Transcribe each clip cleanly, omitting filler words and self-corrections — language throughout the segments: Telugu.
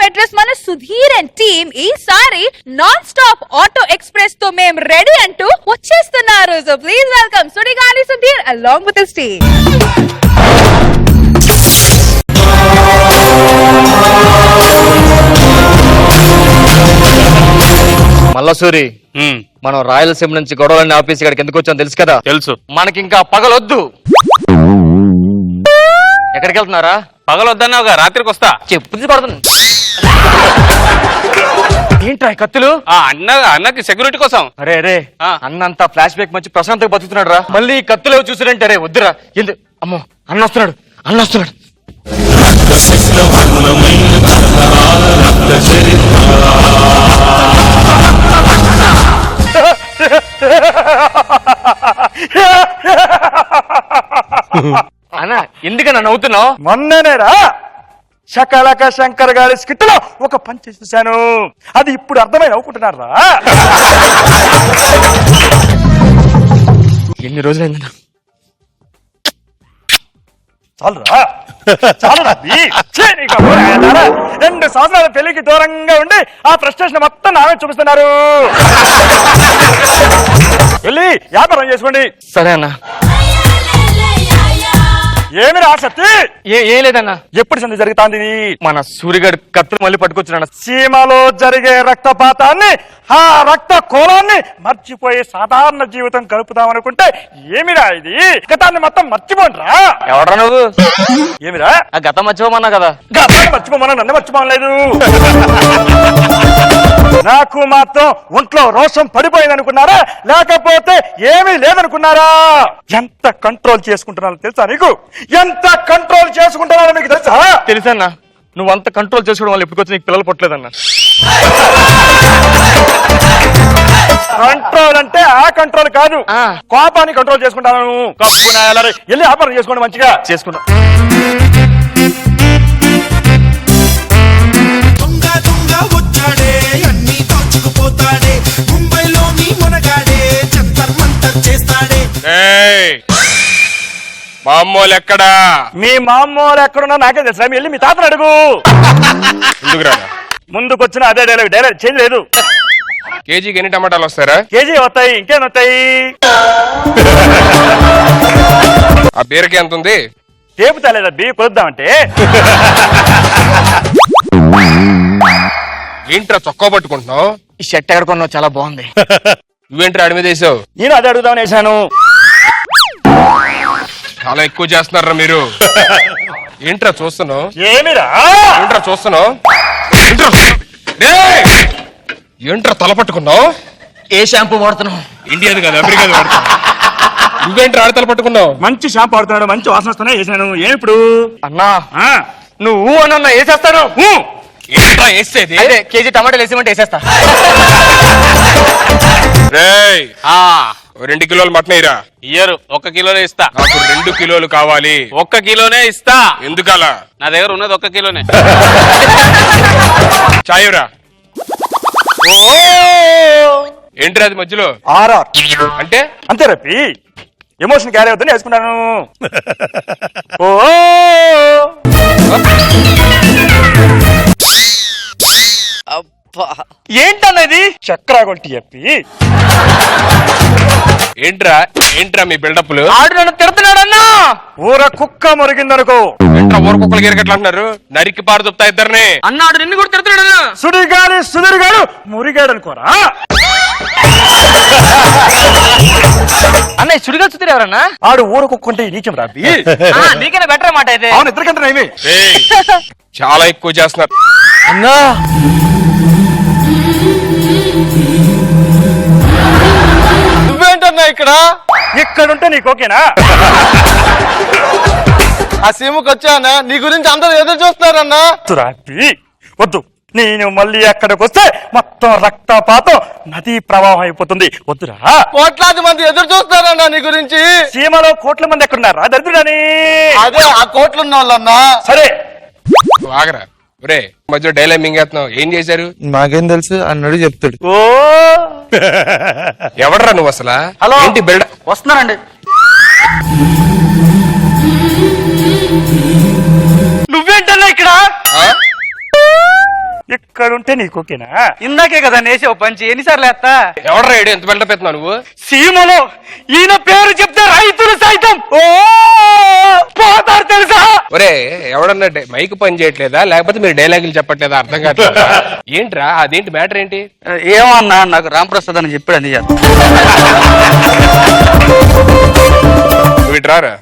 అడ్రస్ మన సుధీర్ అండ్ టీమ్ ఈసారి నాన్ స్టాప్ ఆటో ఎక్స్ప్రెస్ తో మేము రెడీ అంటూ వచ్చేస్తున్నారు. So please welcome Sudigali Sudheer along with his team. Mallasuri, మనం రాయలసీమ నుంచి గొడవలన్నీ ఆఫీస్ ఇక్కడికి ఎందుకు వచ్చాం తెలుసు కదా? తెలుసు. మనకి ఇంకా పగలొద్దు. ఎక్కడికి వెళ్తున్నారా? పగలొద్దన్నావుగా, రాత్రికి వస్తా. చెప్పు పడుతుంది. ఏంట్రా కత్తులు? అన్నకి సెక్యూరిటీ కోసం. అరే అరే, అన్నంతా ఫ్లాష్ బ్యాక్ మంచి ప్రశాంతంగా బతుకుతున్నాడు రా. మళ్ళీ కత్తులు చూసారంటే అరే వద్దురా. ఎందుకు? అమ్మో, అన్న వస్తున్నాడు. అన్న ఎందుకన్నా నవ్వుతున్నావు? మొన్ననేరా శకలక శంకర్ గారి స్కిట్ లో ఒక పంచ్ చూశాను, అది ఇప్పుడు అర్థమై నవ్వుకుంటున్నారా? ఎన్ని రోజులైందన్నా? చాలురా 2 సంవత్సరాల పెళ్లికి దూరంగా ఉండి ఆ ఫ్రస్ట్రేషన్ మొత్తం నామే చూపిస్తున్నారు. వెళ్ళి వ్యాపారం చేసుకోండి. సరే అన్న. ఏమి ఆసక్తి? ఏం లేదన్నా. ఎప్పుడు సంధి జరుగుతాంది? మన సూర్యగడ్ కత్తులు మళ్ళీ పట్టుకొచ్చున్నాడు. సీమలో జరిగే రక్తపాతాన్ని, ఆ రక్త కోలాన్ని మర్చిపోయి సాధారణ జీవితం గడుపుదామనుకుంటే ఏమిరా ఇది? గతాన్ని మొత్తం మర్చిపోండిరా. ఎవడరా నువ్వు? ఏమిరా? ఆ గతం మర్చిపోమన్నా కదా. గతాన్ని మర్చిపోమన్నా నన్ను మర్చిపోలేదు. నాకు మాత్రం ఒంట్లో రోషం పడిపోయింది అనుకున్నారా, లేకపోతే ఏమీ లేదనుకున్నారా? ఎంత కంట్రోల్ చేసుకుంటున్నాను తెలుసా నీకు? ఎంత కంట్రోల్ చేసుకుంటున్నానో మీకు తెలుసా? తెలుసన్నా. నువ్వు అంత కంట్రోల్ చేసుకోవడం వల్ల ఎప్పటికొచ్చి నీకు పిల్లలు పుట్టలేదన్నా. కంట్రోల్ అంటే ఆ కంట్రోల్ కాదు, కోపాన్ని కంట్రోల్ చేసుకుంటాను. కప్పు నాయాలి, వెళ్ళి వ్యాపారం చేసుకోండి, మంచిగా చేసుకుంటా. వచ్చాడే అన్ని దోచుకుపోతాడే, ముంబైలోని మునగాడే జంతర్ మంతర్ చేస్తాడే. మా అమ్మోలు ఎక్కడా? మీ మామూలు ఎక్కడున్నా నాకే తెలుసా? వెళ్ళి మీ తాతను అడుగు. ముందుకొచ్చిన అదే డైలాగ్ చేంజ్ లేదు. కేజీకి ఎన్ని టమాటాలు వస్తారా? కేజీ వస్తాయి, ఇంకేం వస్తాయి? ఆ బీరకి ఎంత ఉంది? టేపు తేలేదా బీ కొద్దామంటే? ఏంట్రా చొక్కా పట్టుకుంటున్నావు? ఈ షర్ట్ ఎక్కడ కొన్నావు? చాలా బాగుంది. నువ్వేంట్రా అడిమి వేసావు? నేను అదే అడుగుదామని వేసాను. చాలా ఎక్కువ చేస్తున్నారా మీరు? ఏంట్రా చూస్తున్నావు? ఏమిరా? ఏంట్రా చూస్తున్నావు? ఏంట్రా తల పట్టుకున్నావు? ఏ షాంపూ వాడుతున్నావు? ఇండియాది కాదు, అమెరికాది వాడుతున్నావు. నువ్వేంట్రా ఆడతల పట్టుకున్నావు? మంచి షాంపూ వాడుతున్నాడు, మంచి వాసన వస్తానే వేసాను. ఏమిప్పుడు? అన్నా నువ్వు అన్న వేసేస్తాను. ఏంట్రా వేసేది? అదే కేజీ టమాటాలు వేసేమంటే వేసేస్తా. 2 కిలోలు మటన్ ఇరా. ఇయ్యరు, 1 కిలోనే ఇస్తా. నాకు 2 కిలోలు కావాలి. 1 కిలోనే ఇస్తా. ఎందుకలా? నా దగ్గర ఉన్నది 1 కిలోనే. చాయురా. ఏంట్రా అది మధ్యలో? ఆర్ఆర్ అంటే అంతే రప్పి, ఎమోషన్ క్యారీ అవుతుంది వేసుకున్నాను. ఓ ఏంటన్నది? చక్రాగొల్టి చెప్పి ఏంట్రా మీ బిల్డప్లు? ఆడు నన్ను తిడుతున్నాడన్నా. ఊర కుక్క మురిగిందనుకో. ఏంట్రా ఊర కుక్కలు గిరగట్లు అంటున్నారు? నరికి పారు చెప్తా ఇద్దరిని. అన్నాడు నిన్ను కూడా తిడుతున్నాడన్నా. సుడిగాడు మురిగాడు అనుకోరా? అన్న సుడిగా సుధీర్ ఎవరన్నా? ఆడు ఊర కుక్కుంటే నీకేం రాబి? నీకైనా బెటర్ మాట అయితే. అవును, ఇద్దరికంటే నయమే. చాలా ఎక్కువ చేస్తున్నారు అన్నా. నువ్వేంటన్నా ఇక్కడుంటే నీకు ఓకేనా? ఆ సీముకి వచ్చానా? నీ గురించి అందరూ ఎదురు చూస్తున్నారన్నా. రాబి వద్దు, నేను మళ్ళీ అక్కడికి వస్తే మొత్తం రక్తపాతం నదీ ప్రవాహం అయిపోతుంది. వద్దురా. కోట్లాది మంది ఎదురు చూస్తారన్నా నీ గురించి. సీమలో కోట్ల మంది ఎక్కడున్నారా దరిద్రుడని? అదే ఆ కోట్లున్న వాళ్ళన్నా. సరే ఆగరా. ఒరే మధ్యలో డైలాగ్ మింగేస్తున్నావు, ఏం చేశారు? నాకేం తెలుసు అన్నాడు చెప్తాడు. ఓ ఎవడరా నువ్వు అసలు? హలో, ఏంటి బిల్డ? వస్తున్నానండి. నువ్వేంటన్నా ఇక్కడ? పిల్లలు ఉంటే నీకు ఓకేనా? ఇందాకే కదా నేసి పంచి ఎన్నిసార్లు వేస్తా? ఎవడరా ఏడు ఎంత బిల్డప్ ఎత్తున్నావు నువ్వు? సీమలో ఈయన పేరు చెప్తే రైతులు సైతం ఓ పోతారు తెలుసా? ఒరే ఎవడన్నా మైక్ పని చేయట్లేదా లేకపోతే మీరు డైలాగులు చెప్పట్లేదా అర్థం కావట్లేదా? ఏంట్రా అదేంటి మ్యాటర్ ఏంటి? ఏమన్నా నాకు రాంప్రసాద్ అని చెప్పాడు అని నువ్వు ఇట్రారా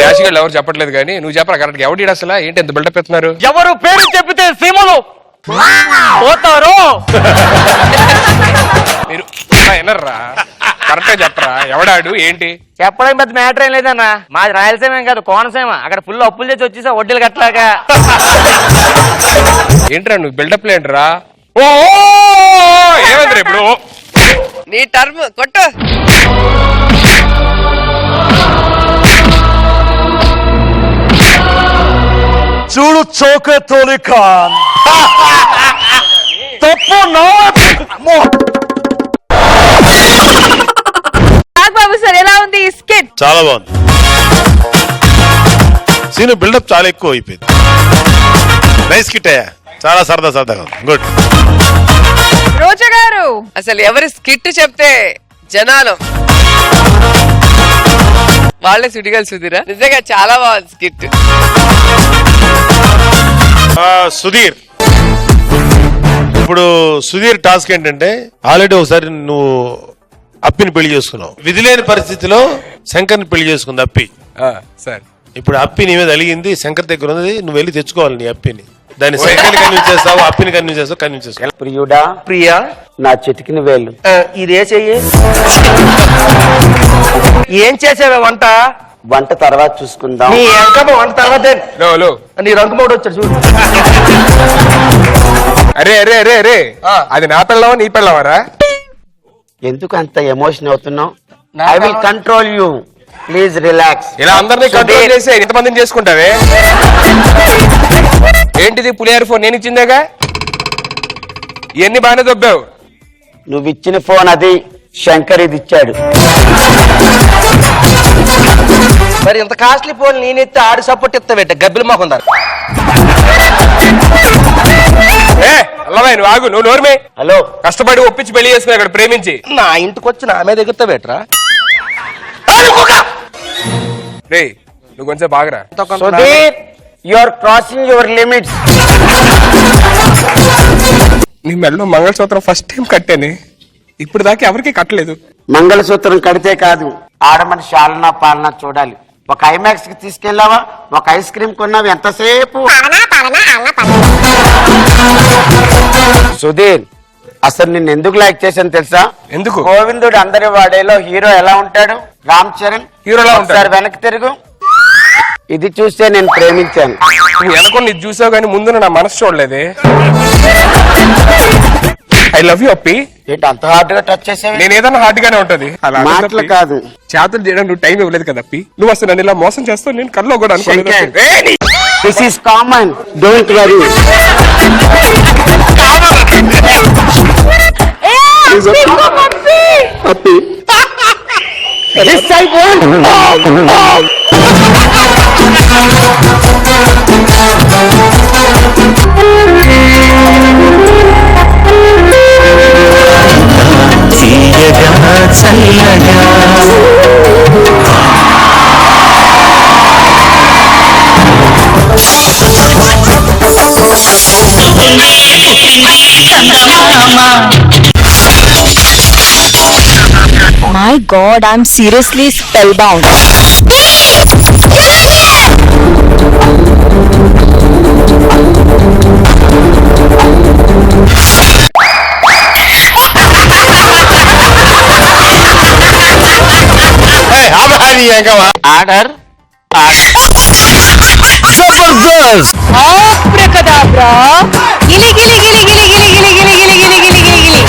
డాషిగా ఎవరు చెప్పట్లేదు కానీ నువ్వు చెప్పరా కరెక్ట్ ఎవడు అసలు ఏంటి ఎంత బిల్డప్ ఎత్తున్నారు? ఎవరు పేరు చెప్పితే సీమలో పోతారు. మీరు ఎనర్రా కరెక్ట్ గా చెప్పరా ఎవడాడు ఏంటి? చెప్పడం పెద్ద మ్యాటర్ ఏం లేదన్నా, మాది రాయలసీమ ఏం కాదు కోనసీమ. అక్కడ ఫుల్ అప్పులు చేసి వచ్చేసా వడ్డీలు కట్టలాగా. ఏంట్రా నువ్వు బిల్డప్ లేంట్రా? ఓ ఏమైందిరా ఇప్పుడు? నీ టర్మ్ కొట్టు. చూడు చౌకతోలి ఖాన్ తప్పు బాబు సార్ ఎలా ఉంది ఈ స్కిట్? చాలా బాగుంది. సీను బిల్డప్ చాలా ఎక్కువ అయిపోయింది. నైస్ కిట్ అయ్యా, చాలా సరదాగా గుడ్. రోజా గారు అసలు ఎవరి స్కిట్ చెప్తే జనాలు వాళ్ళే సుడిగాలి సుధీరా. నిజంగా చాలా బాగుంది స్కిట్. సుధీర్, ఇప్పుడు సుధీర్ టాస్క్ ఏంటంటే ఆల్రెడీ ఒకసారి నువ్వు అప్పిని పెళ్లి చేసుకున్నావు. విధి లేని పరిస్థితిలో శంకర్ని పెళ్లి చేసుకుంది అప్పి. సార్ ఇప్పుడు అప్పి నీ మీద అలిగింది, శంకర్ దగ్గర ఉంది, నువ్వు వెళ్ళి తెచ్చుకోవాలి నీ అప్పిని. దాన్ని శంకర్ని కన్విన్స్ చేస్తావు, అప్పిని కన్విన్స్ చేస్తావు. ప్రియుడా ప్రియా నా చిటికిన వేలు ఇదే చెయ్యి. ఏం చేసావే వంట? వంట తర్వాత చూసుకుందాం. నీ ఎంకమ్మ వంట తర్వాత లో నీ రంగుమోడు వచ్చాడు చూడు. అరే అరే అరే అరే అది నా పెళ్ళవా నీ పెళ్ళవారా? ఎందుకు అంత ఎమోషన్ అవుతున్నావు? I will control you, please relax. ఇలా అందరినీ కంట్రోల్ చేసి ఎంతమందిని చేసుకుంటావే? ఏంటిది పులిహార ఫోన్ నేను ఇచ్చిందేగా? ఇవన్నీ బాగానే దొబ్బావు. నువ్వు ఇచ్చిన ఫోన్ అది, శంకర్ ఇది ఇచ్చాడు. మరి ఇంత కాస్ట్లీ ఫోన్ నేనెత్తే ఆడు సపోర్ట్ ఇస్తావేట గబ్బిలు మాకుందారు. అల్లవా నువ్వు ఆగు, నువ్వు నోర్మే. హలో, కష్టపడి ఒప్పించి పెళ్లి చేసుకున్నా ఇక్కడ ప్రేమించి నా ఇంటికి వచ్చి నా మీద ఎగురుతావేట్రా? రే నువ్వు కొంచెం బాగరా. Sudheer, you are crossing your limits. నీ మెడలో మంగళసూత్రం ఫస్ట్ టైం కట్టానే, ఇప్పుడు దాకా ఎవరికి కట్టలేదు. మంగళసూత్రం కడితే కాదు, ఆడమని శాలనా పాలనా చూడాలి. ఒక ఐమాక్స్ కి తీసుకెళ్ళావా, ఒక ఐస్ క్రీమ్ కొన్నావు, ఎంతసేపు? సుధీర్, అసలు నిన్ను ఎందుకు లైక్ చేశాను తెలుసా? ఎందుకు? గోవిందుడు అందరి వాడేలో హీరో ఎలా ఉంటాడు? రామ్ చరణ్ హీరోలా ఉంటాడు. ఒకసారి వెనక్కి తిరుగు. ఇది చూస్తే నేను ప్రేమించాను. నువ్వు వెనకొని ఇది చూసావు కానీ ముందు నా మనసు చూడలేదే. ఐ లవ్ యూ అప్పి. ఏంటి అంత హార్డ్ గా టచ్ చేసావు? నేను ఏదన్నా హార్డ్ గానే ఉంటది. మాటలు కాదు, చేతులు చేయడం నువ్వు టైం ఇవ్వలేదు కదా అప్పి. నువ్వు అసలు నన్ను ఇలా మోసం చేస్తావు నేను కల్లో కూడా అనుకోలేదు. Shankar, this is common, don't worry. This I want. My God, I'm seriously spellbound. Order. Jabardast! Abracadabra! Gili gili gili gili gili gili gili gili gili gili gili gili.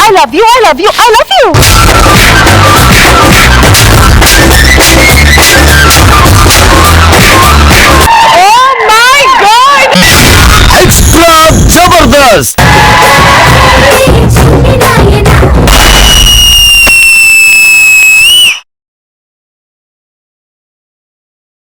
I love you, I love you, I love you. Oh my God! Extra Jabardast!